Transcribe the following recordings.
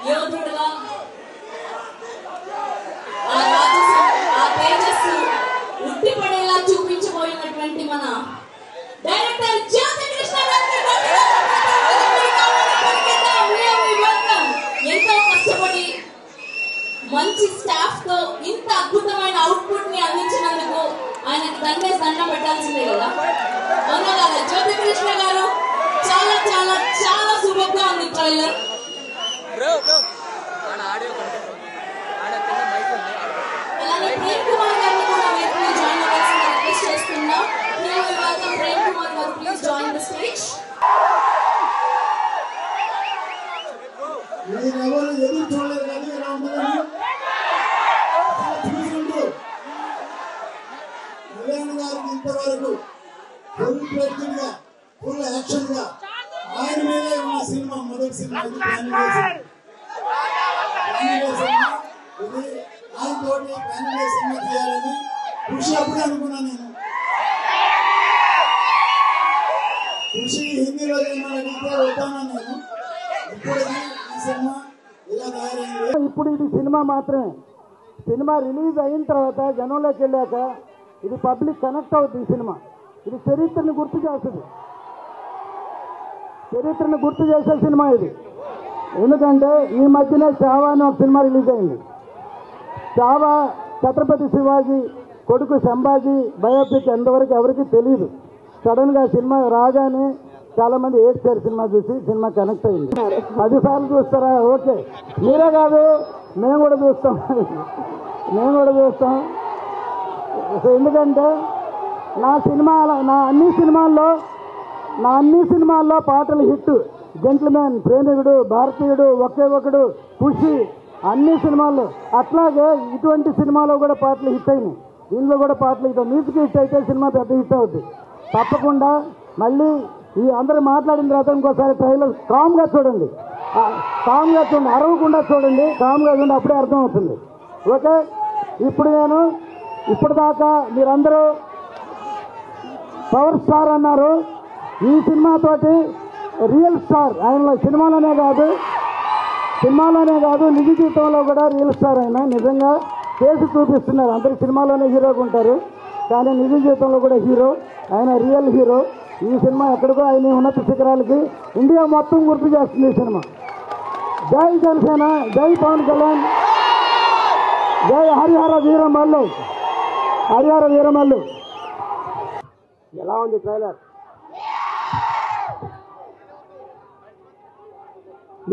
యోధుడుగా ఆ తేజస్సు ఉట్టిపడేలా చూపించబోయినటువంటి మన డైరెక్టర్ జ్యోతి కృష్ణ గారికి ఎంతో కష్టపడి మంచి స్టాఫ్ తో ఇంత అద్భుతమైన అవుట్పుట్ ని అందించినందుకు ఆయనకు దండం పెట్టాల్సిందే కదా. అవునా కదా జ్యోతి కృష్ణ గారు? చాలా చాలా చాలా సూపర్గా ఉంది ట్రైలర్. అలానే ప్రేమ్ కుమార్ గారిని కూడా వేదికలో జాయిన్ అవ్వాల్సిందిగా రిక్వెస్ట్ చేస్తున్నాం. ప్రేమ్ కుమార్ గారు ప్లీజ్ జాయిన్ ద స్టేజ్. మీరెవరు ఎదురు చూడలేదు కానీ ఎలా ఉంటుందని చూసుకుంటూ కళ్యాణ్ గారికి ఇంతవరకు ఫుల్ ప్లేటెడ్ గా ఫుల్ యాక్షన్ గా ఆయన మీదే ఉన్న సినిమా మొదటి సినిమా ఇది ఆయన తోటి ఫ్యామిలీ సినిమా తీయాలని ఖుషి అప్పుడే అనుకున్నాను నేను. ఖుషి హిందీలో ఏమన్నా అడిగితే వద్దాను నేను. ఇప్పుడు ఇది సినిమా మాత్రమే. సినిమా రిలీజ్ అయిన తర్వాత జనంలోకి వెళ్ళాక ఇది పబ్లిక్ కనెక్ట్ అవుతుంది. ఈ సినిమా ఇది చరిత్రను గుర్తు చేస్తుంది. చరిత్రను గుర్తు చేసే సినిమా ఇది. ఎందుకంటే ఈ మధ్యనే చావా అని ఒక సినిమా రిలీజ్ అయింది. చావా ఛత్రపతి శివాజీ కొడుకు సంభాజీ బయోపిక్ ఎంతవరకు ఎవరికి తెలియదు. సడన్గా సినిమా రాగానే చాలా మంది ఏడ్చారు. సినిమా చూసి సినిమా కనెక్ట్ అయింది. 10 సార్లు చూస్తారా? ఓకే, మీరే కాదు మేము కూడా చూస్తాం. ఎందుకంటే నా అన్ని సినిమాల్లో పాటలు హిట్. జెంట్ల్మెన్, ప్రేమికుడు, భారతీయుడు, ఒకే ఒకడు, ఖుషి అన్ని సినిమాల్లో. అట్లాగే ఇటువంటి సినిమాలో కూడా పాటలు హిట్ అయినాయి. దీనిలో కూడా పాటలు హిట్. మ్యూజిక్ హిట్ అయితే సినిమా పెద్ద హిట్ అవుతుంది తప్పకుండా. మళ్ళీ ఈ అందరూ మాట్లాడిన తర్వాత ఇంకోసారి ట్రైలర్ కామ్గా చూడండి, అరవకుండా చూడండి, కామ్గా చూడండి, అప్పుడే అర్థం అవుతుంది. ఓకే, ఇప్పటిదాకా మీరందరూ పవర్ స్టార్ అన్నారు. ఈ సినిమాతోటి రియల్ స్టార్ ఆయన సినిమాలోనే కాదు నిజ జీవితంలో కూడా రియల్ స్టార్ ఆయన. నిజంగా చేసి చూపిస్తున్నారు. అందరు సినిమాలోనే హీరోగా ఉంటారు కానీ నిజ జీవితంలో కూడా హీరో ఆయన, రియల్ హీరో. ఈ సినిమా ఎక్కడికో ఆయన ఉన్నత శిఖరాలకి ఇండియా మొత్తం గుర్తు చేస్తుంది ఈ సినిమా. జై జనసేన, జై పవన్ కళ్యాణ్, జై హరిహర వీరమల్లు. ఎలా ఉంది ట్రైలర్?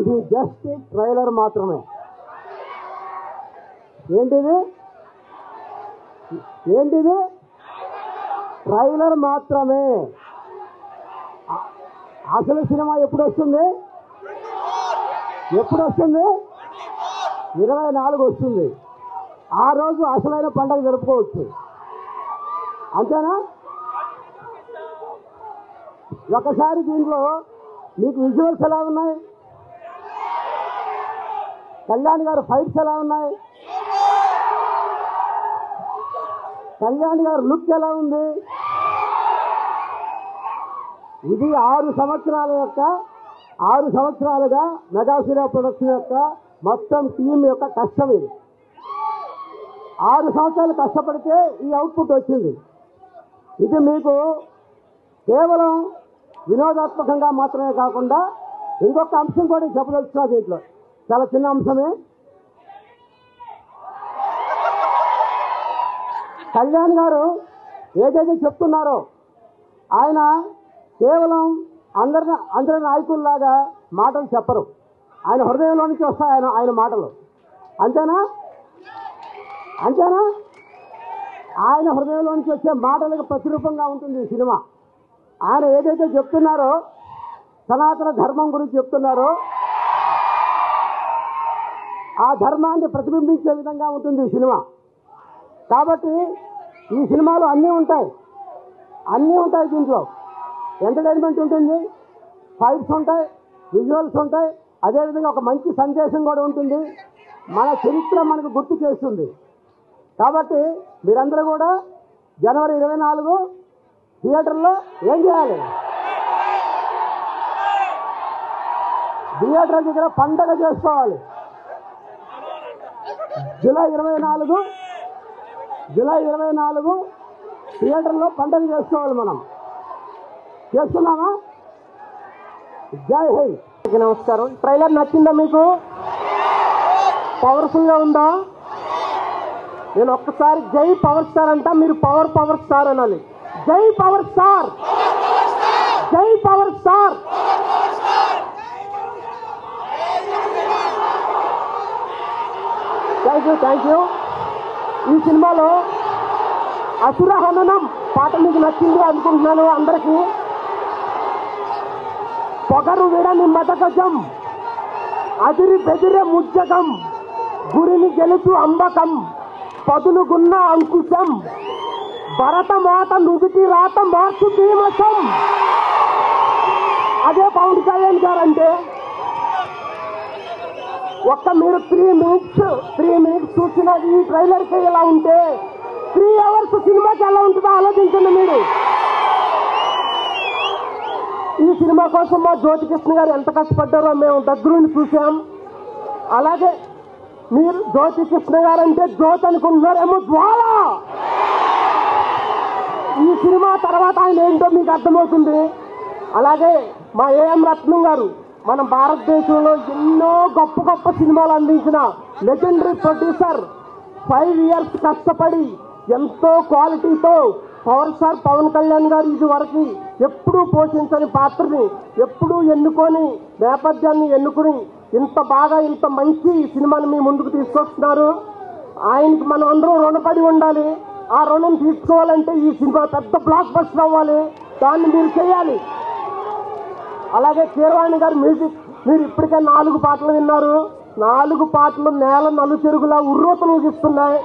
ఇది జస్ట్ ట్రైలర్ మాత్రమే. ఏంటిది? ట్రైలర్ మాత్రమే. అసలు సినిమా ఎప్పుడు వస్తుంది? 24 వస్తుంది. ఆ రోజు అసలైన పండుగ జరుపుకోవచ్చు. అంతేనా? ఒకసారి దీంట్లో మీకు విజువల్స్ ఎలా ఉన్నాయి? కళ్యాణ్ గారు ఫైట్స్ ఎలా ఉన్నాయి? కళ్యాణ్ గారు లుక్ ఎలా ఉంది? ఇది 6 సంవత్సరాలుగా మెగాసిరా ప్రొడక్షన్ యొక్క మొత్తం టీం యొక్క కష్టం. ఇది 6 సంవత్సరాలు కష్టపడితే ఈ అవుట్పుట్ వచ్చింది. ఇది మీకు కేవలం వినోదాత్మకంగా మాత్రమే కాకుండా ఇంకొక అంశం కూడా చెప్పదలుచున్నా. దీంట్లో చాలా చిన్న అంశమే. కళ్యాణ్ గారు ఏదైతే చెప్తున్నారో ఆయన కేవలం అందరి నాయకుల్లాగా మాటలు చెప్పరు. ఆయన హృదయంలో నుంచి వస్తాయి ఆయన మాటలు. అంతేనా? ఆయన హృదయంలో నుంచి వచ్చే మాటలకు ప్రతిరూపంగా ఉంటుంది ఈ సినిమా. ఆయన ఏదైతే చెప్తున్నారో సనాతన ధర్మం గురించి చెప్తున్నారో ఆ ధర్మాన్ని ప్రతిబింబించే విధంగా ఉంటుంది ఈ సినిమా. కాబట్టి ఈ సినిమాలో అన్నీ ఉంటాయి. దీంట్లో ఎంటర్టైన్మెంట్ ఉంటుంది, ఫైట్స్ ఉంటాయి, విజువల్స్ ఉంటాయి, అదేవిధంగా ఒక మంచి సందేశం కూడా ఉంటుంది. మన చరిత్ర మనకు గుర్తు చేస్తుంది. కాబట్టి మీరందరూ కూడా జనవరి 24 థియేటర్లో ఏం చేయాలి? థియేటర్ దగ్గర పండగ చేసుకోవాలి. జూలై 24 థియేటర్లో పండగ చేసుకోవాలి. మనం చేస్తున్నామా? జై హింద్. నమస్కారం. ట్రైలర్ నచ్చిందా మీకు? పవర్ఫుల్గా ఉందా? నేను ఒక్కసారి జై పవర్ స్టార్ అంటా, మీరు పవర్ స్టార్ అనాలి. జై పవర్ స్టార్, జై పవర్ స్టార్. Thank you. ఈ సినిమాలో అసుర హననం పాట మీకు నచ్చింది అనుకుంటున్నాను. అందరికీ పొగరు విడని మదగజం, అదిరి బెదిరే ముజ్జగం, గురిని గెలుచు అంబకం, పదులుగున్న అంకుశం, భరత మాత నుదుటి రాత మార్చు భీమసం. అదే పవన్ కళ్యాణ్ గారు అంటే. ఒక్క మీరు 3 మినిట్స్ చూసిన ఈ ట్రైలర్కి ఎలా ఉంటే 3 అవర్స్ సినిమాకి ఎలా ఉంటుందో ఆలోచించండి మీరు. ఈ సినిమా కోసం మా జ్యోతికృష్ణ గారు ఎంత కష్టపడ్డారో మేము దగ్గరుండి చూసాం. అలాగే మీరు జ్యోతికృష్ణ గారు అంటే జ్యోతి అనుకుంటున్నారేమో, జ్వాల. ఈ సినిమా తర్వాత ఆయన ఏంటో మీకు అర్థమవుతుంది. అలాగే మా ఏఎం రత్నం గారు మన భారతదేశంలో ఎన్నో గొప్ప సినిమాలు అందించిన లెజెండరీ ప్రొడ్యూసర్. 5 ఇయర్స్ కష్టపడి ఎంతో క్వాలిటీతో పవర్ స్టార్ పవన్ కళ్యాణ్ గారు ఇది వరకు ఎప్పుడూ పోషించని పాత్రని ఎప్పుడూ ఎన్నుకొని, నేపథ్యాన్ని ఎన్నుకుని ఇంత బాగా ఇంత మంచి సినిమాని మీ ముందుకు తీసుకొస్తున్నారు. ఆయనకి మనం అందరం రుణపడి ఉండాలి. ఆ రుణం తీసుకోవాలంటే ఈ సినిమా పెద్ద బ్లాక్ బస్టర్ అవ్వాలి. దాన్ని మీరు చేయాలి. అలాగే కీరవాణి గారు మ్యూజిక్, మీరు ఇప్పటికే 4 పాటలు విన్నారు. 4 పాటలు నేల నలుచెరుగులా ఉర్రూతలూగిస్తున్నాయి.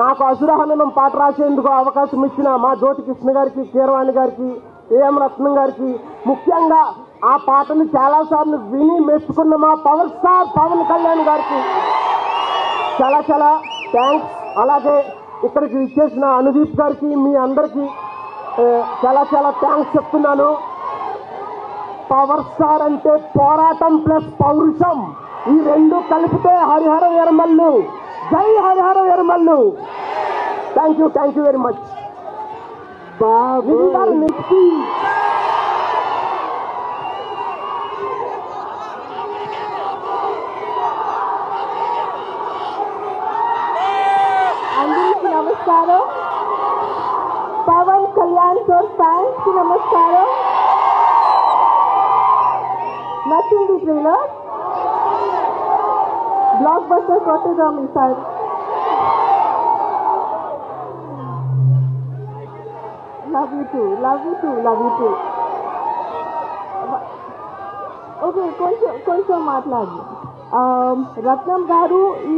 నాకు అసురహననం పాట రాసేందుకు అవకాశం ఇచ్చిన మా జ్యోతికృష్ణ గారికి, కీరవాణి గారికి, ఏఎం రత్నం గారికి, ముఖ్యంగా ఆ పాటను చాలాసార్లు విని మెచ్చుకున్న మా పవర్ స్టార్ పవన్ కళ్యాణ్ గారికి చాలా థ్యాంక్స్. అలాగే ఇక్కడికి ఇచ్చేసిన అనుదీప్ గారికి, మీ అందరికీ చాలా థ్యాంక్స్ చెప్తున్నాను. పవర్ స్టార్ అంటే పోరాటం ప్లస్ పౌరుషం, ఈ 2 కలిపితే హరిహర వీరమల్లు. జై Harihara Veeramallu. Thank you very much. అందరికీ నమస్కారం. పవన్ కళ్యాణ్ సార్ ఫ్యాన్స్ కి నమస్కారం. నచ్చింది ట్రైలర్, బ్లాక్ బస్టర్ కొట్టేద్దాం ఈసారి. Love you two. ఓకే, కొంచెం మాట్లాడు. రత్నం గారు ఈ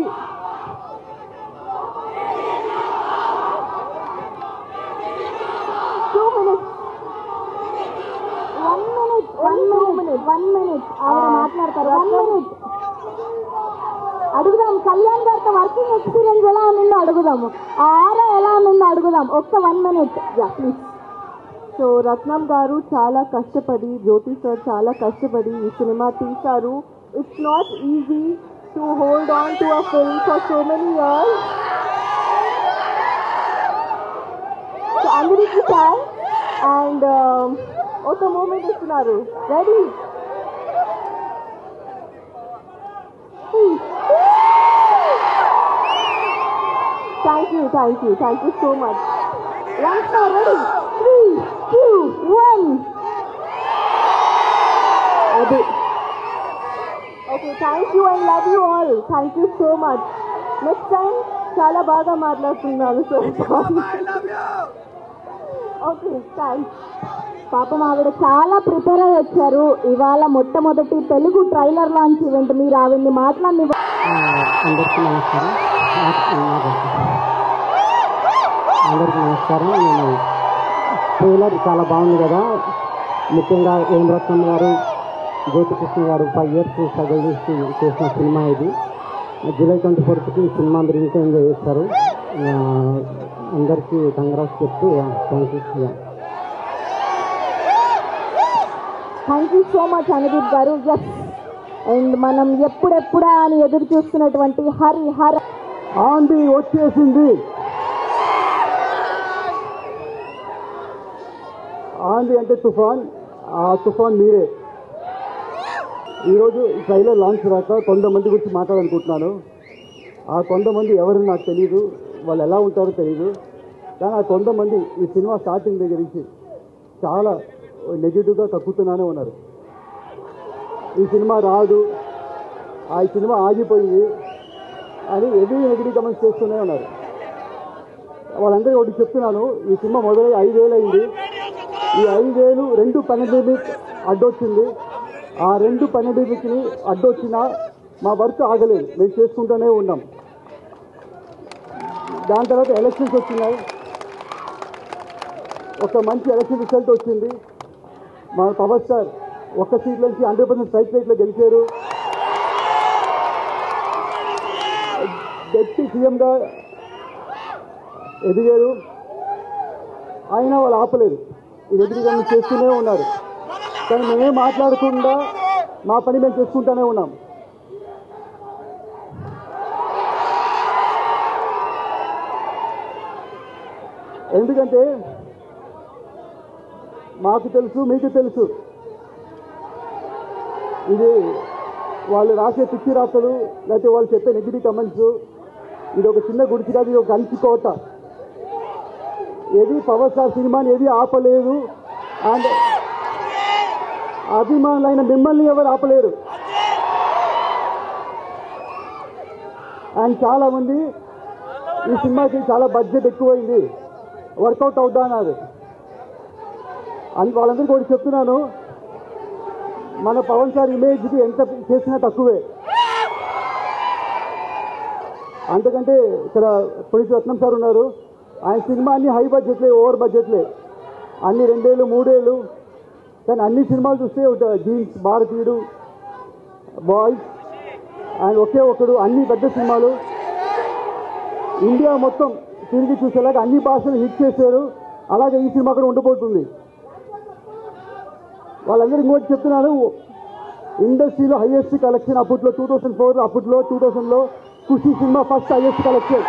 వన్ మినిట్ ఆవిడ మాట్లాడతారు. 1 minute అడుగుదాం. కళ్యాణ్ గారితో వర్కింగ్ ఎక్స్పీరియన్స్ ఎలా ఉందో అడుగుదాము, ఆరా ఎలా ఉందో అడుగుదాం. ఒక్క 1 minute ప్లీజ్. సో రత్నం గారు చాలా కష్టపడి, జ్యోతి సార్ చాలా కష్టపడి ఈ సినిమా తీశారు. It's not easy to hold on to a film for so many years. So అందరికీ థ్యాంక్స్. అండ్ ఒక మూమెంట్ ఇస్తున్నారు. Ready? Thank you so much. Once more, ready? 3, 2, 1. Okay, thank you and love you all. Thank you so much. Next time, చాలా బాగా మాట్లాడుతున్నాను. So okay, thanks. పాపం ఆవిడ చాలా prepare అయ్యి వచ్చారు. ఇవాళ మొట్టమొదటి తెలుగు ట్రైలర్ లాంచ్ ఈవెంట్. మీరు ఆవిడ్ని మాట్లాడి. అందరికీ నమస్కారం. నేను ట్రైలర్ చాలా బాగుంది కదా. ముఖ్యంగా ఏం రత్నం గారు, జ్యోతికృష్ణ గారు 5 years స్ట్రగల్ చేసి చేసిన సినిమా ఇది. జూలై 24th ఈ సినిమా అందరూ ఇంకా ఎంజాయ్ చేస్తారు. అందరికీ కంగ్రాట్స్ చెప్తూ thank you. Thank you so much Anudeep garu. Yes, and మనం ఎప్పుడెప్పుడా అని ఎదురు చూస్తున్నటువంటి హరి ఆంది వచ్చేసింది. ఆంది అంటే తుఫాన్, ఆ తుఫాన్ మీరే. ఈరోజు ట్రైలర్ లాంచ్ రాక కొంతమంది గురించి మాట్లాడాలనుకుంటున్నాను. ఆ కొంతమంది ఎవరు నాకు తెలియదు, వాళ్ళు ఎలా ఉంటారో తెలియదు. కానీ ఆ కొంతమంది ఈ సినిమా స్టార్టింగ్ దగ్గర నుంచి చాలా నెగిటివ్గా కక్కుతూనే ఉన్నారు. ఈ సినిమా రాదు, ఆ సినిమా ఆగిపోయింది అని ఎవ్రీ నెగిటివ్ కమెంట్స్ చేస్తూనే ఉన్నారు. వాళ్ళందరికీ ఒకటి చెప్తున్నాను, ఈ సినిమా మొదలై 5 ఏళ్ళు అయింది. ఈ 5 ఏళ్ళు 2 పాండమిక్ అడ్డొచ్చింది. ఆ 2 పాండమిక్ని అడ్డొచ్చినా మా వర్క్ ఆగలేదు, మేము చేసుకుంటూనే ఉన్నాం. దాని తర్వాత ఎలక్షన్స్ వచ్చినాయి, ఒక మంచి ఎలక్షన్ రిజల్ట్ వచ్చింది. మా పవర్ స్టార్ ఒక్క సీట్ నుంచి 100% స్ట్రైక్ రేట్లో గెలిచారు. డిప్యూటీ సీఎంగా ఎదిగారు. అయినా వాళ్ళు ఆపలేదు, ఈ ఎదురుగా చేస్తూనే ఉన్నారు. కానీ మేమేం మాట్లాడకుండా మా పని మేము చేసుకుంటూనే ఉన్నాం. ఎందుకంటే మాకు తెలుసు, మీకు తెలుసు, ఇది వాళ్ళు రాసే పిచ్చి రాతలు లేకపోతే వాళ్ళు చెప్పే నెగిటివ్ కమెంట్స్, ఇది ఒక చిన్న గుడిచి కాదు, ఇది ఒక కంచి కోట. ఏది పవర్ స్టార్ సినిమాని ఏది ఆపలేదు. అండ్ అభిమానులైన మిమ్మల్ని ఎవరు ఆపలేరు. అండ్ చాలామంది ఈ సినిమాకి చాలా బడ్జెట్ ఎక్కువైంది, వర్కౌట్ అవుతా అన్నారు. వాళ్ళందరికీ కూడా చెప్తున్నాను, మన పవన్ సార్ ఇమేజ్కి ఎంత చేసినా తక్కువే. అంతకంటే ఇక్కడ పునీత్ రత్నం సార్ ఉన్నారు, ఆయన సినిమా అన్ని హై బడ్జెట్లే, ఓవర్ బడ్జెట్లే, అన్ని 2 ఏళ్ళు 3 ఏళ్ళు. కానీ అన్ని సినిమాలు చూస్తే జీన్స్, భారతీయుడు, బాయ్స్ అండ్ ఒకే ఒకడు, అన్ని పెద్ద సినిమాలు ఇండియా మొత్తం తిరిగి చూసేలాగా అన్ని భాషలు హిట్ చేశారు. అలాగే ఈ సినిమా కూడా ఉండబోతుంది. వాళ్ళందరికీ ఇంకోటి చెప్తున్నాను, ఇండస్ట్రీలో హైయెస్ట్ కలెక్షన్ అప్పట్లో 2004, అప్పట్లో 2000లో ఖుషి సినిమా ఫస్ట్ హైయెస్ట్ కలెక్షన్.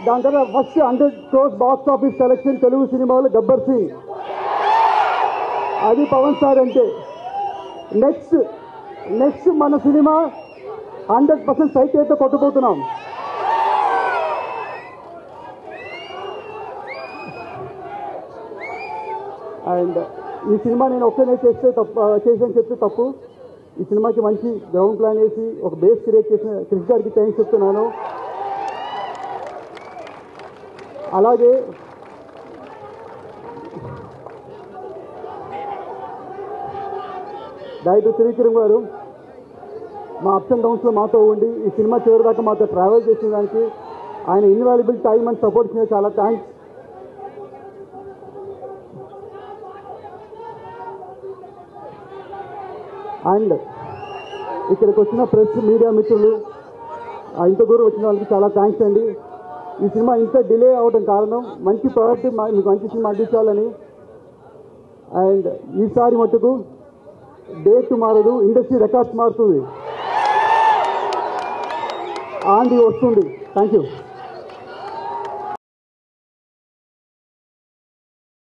దాని తర్వాత first 100 crores box office collection Telugu సినిమాలో గబ్బర్ సింగ్. అది పవన్ సార్ అంటే. నెక్స్ట్ మన సినిమా 100% సైకిల్ అయితే కొట్టబోతున్నాం. అండ్ ఈ సినిమా నేను ఒక్కనే చేసాను చెప్తే తప్పు. ఈ సినిమాకి మంచి గ్రౌండ్ ప్లాన్ వేసి ఒక బేస్ క్రియేట్ చేసిన క్రిష్ గారికి థ్యాంక్స్ చెప్తున్నాను. అలాగే డైరెక్టర్ త్రివిక్రమ్ గారు మా అప్స్ అండ్ డౌన్స్లో మాతో ఉండి ఈ సినిమా చివరి దాకా మాతో ట్రావెల్ చేసిన దానికి, ఆయన ఇన్వాల్యుబుల్ టైం అండ్ సపోర్ట్ ఇచ్చిన చాలా థ్యాంక్స్. అండ్ ఇక్కడికి వచ్చిన ప్రెస్ మీడియా మిత్రులు, ఇంత దూరం వచ్చిన వాళ్ళకి చాలా థ్యాంక్స్ అండి. ఈ సినిమా ఇంత డిలే అవడం కారణం మంచి ప్రోడక్ట్ మీకు మంచి సినిమా అందించాలని. అండ్ ఈసారి మటుకు డేట్ మారదు, ఇండస్ట్రీ రికార్డ్స్ మారుతుంది, ఆంది వస్తుంది. Thank you.